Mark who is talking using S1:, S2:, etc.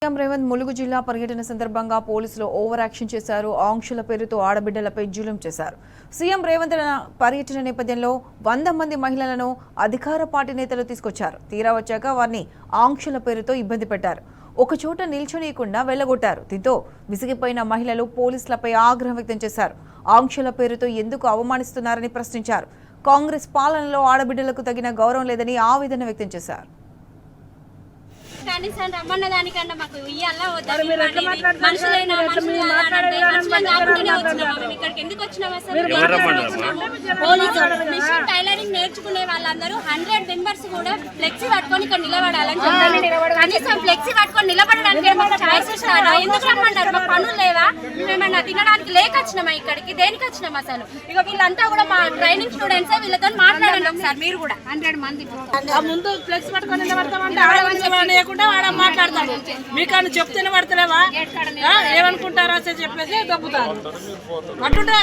S1: CM Revanth Mulugu జిల్లా పర్యటన సందర్భంగా పోలీసులు ఓవర్ యాక్షన్ చేశారు. ఆంక్షల పేరుతో ఆడబిడ్డలపై జులుం చేశారు. సీఎం రేవంత్ పర్యటన నేపథ్యంలో 100 మంది మహిళలను అధికార పార్టీ నేతలు తీసుకొచ్చారు. తీరా వచ్చాక వారిని ఆంక్షల పేరుతో ఇబ్బంది పెట్టారు. ఒక చోట నిల్చొనియకుండా వెళ్లగొట్టారు. దీంతో విసిగిపోయిన మహిళలు పోలీసులపై ఆగ్రహం వ్యక్తం చేశారు. ఆంక్షల పేరుతో ఎందుకు అవమానిస్తున్నారని ప్రశ్నించారు. కాంగ్రెస్ పాలనలో ఆడబిడ్డలకు తగిన గౌరవం లేదని ఆవేదన వ్యక్తం చేశారు.
S2: కనీసం రమ్మన్న దానికన్నా మాకు ఇయ్యాలా ఇక్కడికి ఎందుకు వచ్చినాం అసలు? మిషన్ టైలరింగ్ నేర్చుకునే వాళ్ళందరూ 100 మెంబర్స్ కూడా ఫ్లెక్సీ పట్టుకొని ఇక్కడ నిలబడాలని చెప్పారు. కనీసం ఫ్లెక్సీ పట్టుకొని నిలబడడానికి మాకు ఛాయిస్ ఇస్తారా? ఎందుకు రమ్మంటారు? మాకు పనులు లేవా? మేమన్నా తినడానికి లేక వచ్చినామా? ఇక్కడికి దేనికి వచ్చినాం అసలు? ఇక వీళ్ళంతా కూడా మా ట్రైనింగ్ స్టూడెంట్స్ వీళ్ళతో మాట్లాడండి ఒకసారి. మీరు కూడా 100 మంది
S3: ముందు ఫ్లెక్స్ పట్టుకొని నిలబడతామంటే వాడ మాట్లాడతాడు. మీకు చెప్తేనే పడతలేవా? ఏమనుకుంటారా చెప్పేసి దొబ్బుతారు అట్టుంటే